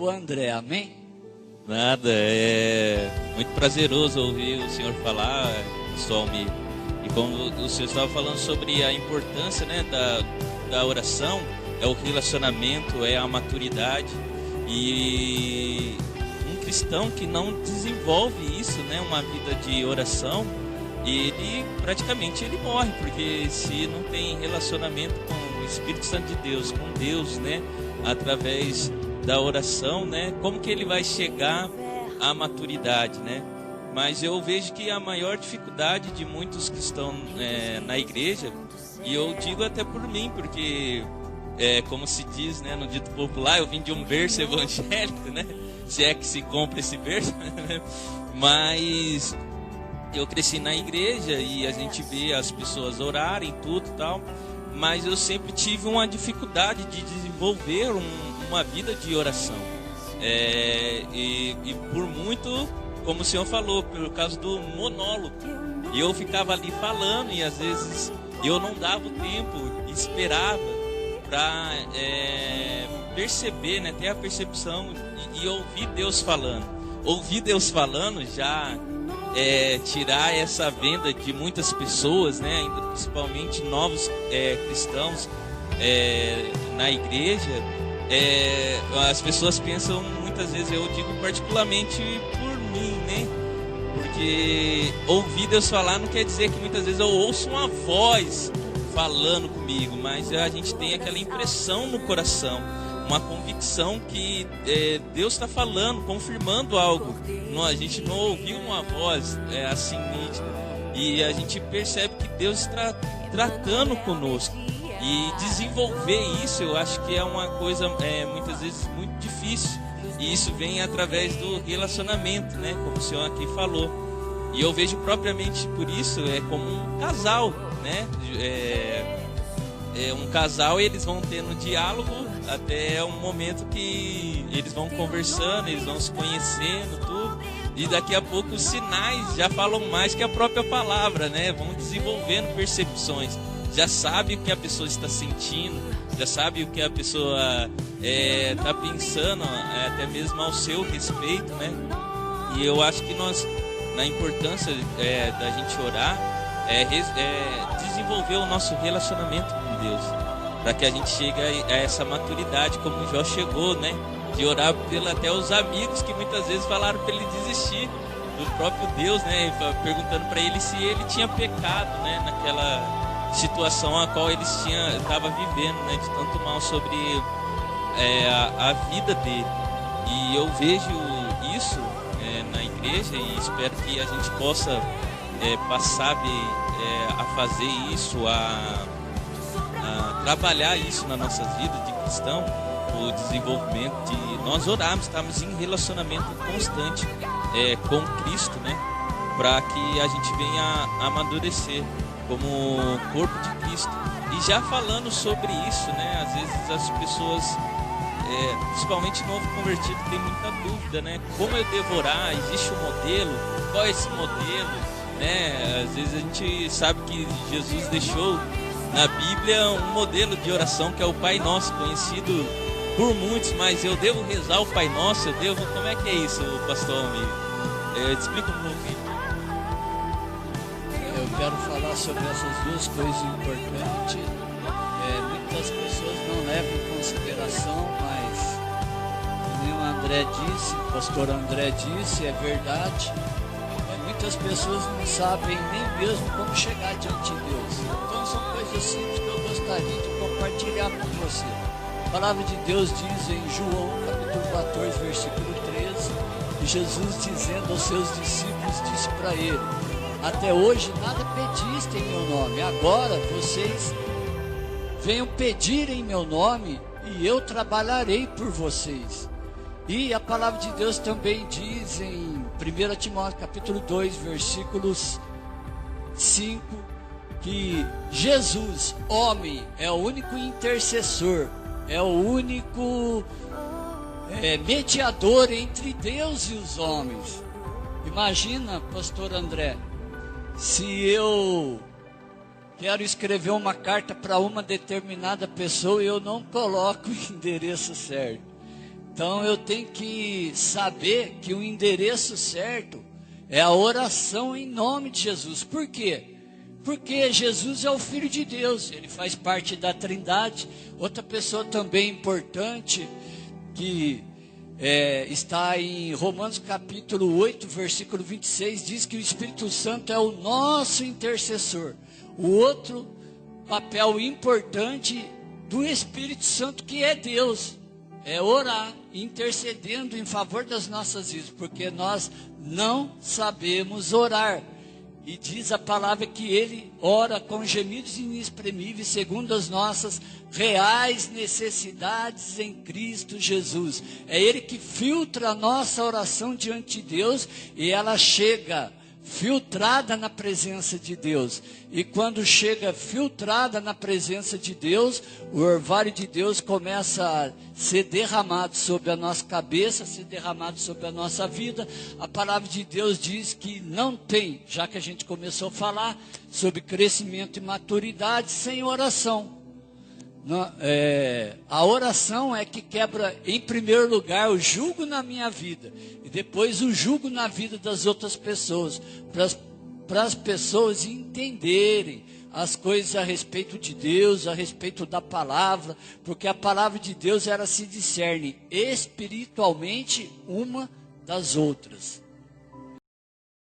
Bispo André, amém? Nada, é muito prazeroso ouvir o senhor falar, pessoal, e como o senhor estava falando sobre a importância, né, da oração, é o relacionamento, é a maturidade, e um cristão que não desenvolve isso, né, uma vida de oração, ele praticamente ele morre, porque se não tem relacionamento com o Espírito Santo de Deus, com Deus, né, através da oração, né, como que ele vai chegar à maturidade, né? Mas eu vejo que a maior dificuldade de muitos que estão na igreja, e eu digo até por mim, porque como se diz, né, no dito popular, eu vim de um berço evangélico, né? Se é que se compra esse berço, né? Mas eu cresci na igreja e a gente vê as pessoas orarem tudo e tal, mas eu sempre tive uma dificuldade de desenvolver uma vida de oração. E por muito, como o senhor falou, por causa do monólogo. E eu ficava ali falando e às vezes eu não dava o tempo, esperava para perceber, né, ter a percepção e ouvir Deus falando. Ouvir Deus falando já tirar essa venda de muitas pessoas, né, ainda principalmente novos cristãos na igreja. As pessoas pensam muitas vezes, eu digo particularmente por mim, né? Porque ouvir Deus falar não quer dizer que muitas vezes eu ouço uma voz falando comigo, mas a gente tem aquela impressão no coração, uma convicção que Deus está falando, confirmando algo. A gente não ouviu uma voz assim nítida, e a gente percebe que Deus está tratando conosco. E desenvolver isso, eu acho que é uma coisa muitas vezes muito difícil. E isso vem através do relacionamento, né? Como o senhor aqui falou. E eu vejo propriamente por isso, como um casal, né? Um casal, eles vão tendo diálogo até um momento que eles vão conversando, eles vão se conhecendo, tudo. E daqui a pouco os sinais já falam mais que a própria palavra, né? Vão desenvolvendo percepções. Já sabe o que a pessoa está sentindo, já sabe o que a pessoa está pensando, até mesmo ao seu respeito, né? E eu acho que nós, na importância da gente orar, desenvolver o nosso relacionamento com Deus, para que a gente chegue a essa maturidade, como o Jó chegou, né? De orar até os amigos que muitas vezes falaram para ele desistir do próprio Deus, né? Perguntando para ele se ele tinha pecado, né? Naquela situação a qual eles estavam vivendo, né, de tanto mal sobre a vida dele. E eu vejo isso na igreja e espero que a gente possa passar a fazer isso, a trabalhar isso nas nossas vidas de cristão, o desenvolvimento de nós orarmos, estarmos em relacionamento constante com Cristo, né, para que a gente venha a amadurecer como corpo de Cristo. E já falando sobre isso, né, às vezes as pessoas, principalmente novo convertido, tem muita dúvida, né, como eu devo orar, existe um modelo, qual é esse modelo, né? Às vezes a gente sabe que Jesus deixou na Bíblia um modelo de oração que é o Pai Nosso, conhecido por muitos, mas eu devo rezar o Pai Nosso, como é que é isso, pastor amigo? Explica um pouquinho. Eu quero falar sobre essas duas coisas importantes. Muitas pessoas não levam em consideração, mas como o André disse, o pastor André disse, é verdade. Muitas pessoas não sabem nem mesmo como chegar diante de Deus. Então são coisas simples que eu gostaria de compartilhar com você. A palavra de Deus diz em João capítulo 14, versículo 13, que Jesus dizendo aos seus discípulos, disse para ele: até hoje nada pediste em meu nome, agora vocês venham pedir em meu nome e eu trabalharei por vocês. E a palavra de Deus também diz em 1 Timóteo capítulo 2, versículos 5, que Jesus, homem, é o único intercessor, é o único mediador entre Deus e os homens. Imagina, pastor André, se eu quero escrever uma carta para uma determinada pessoa e eu não coloco o endereço certo. Então eu tenho que saber que o endereço certo é a oração em nome de Jesus. Por quê? Porque Jesus é o Filho de Deus, ele faz parte da Trindade. Outra pessoa também importante que está em Romanos capítulo 8, versículo 26, diz que o Espírito Santo é o nosso intercessor. O outro papel importante do Espírito Santo, que é Deus, é orar, intercedendo em favor das nossas vidas, porque nós não sabemos orar. E diz a palavra que ele ora com gemidos inexprimíveis, segundo as nossas reais necessidades em Cristo Jesus. É ele que filtra a nossa oração diante de Deus, e ela chega filtrada na presença de Deus. E quando chega filtrada na presença de Deus, o orvalho de Deus começa a ser derramado sobre a nossa cabeça, ser derramado sobre a nossa vida. A palavra de Deus diz que não tem, já que a gente começou a falar sobre crescimento e maturidade, sem oração. A oração é que quebra, em primeiro lugar, o jugo na minha vida, e depois o jugo na vida das outras pessoas, para as pessoas entenderem as coisas a respeito de Deus, a respeito da palavra, porque a palavra de Deus, ela se discerne espiritualmente uma das outras.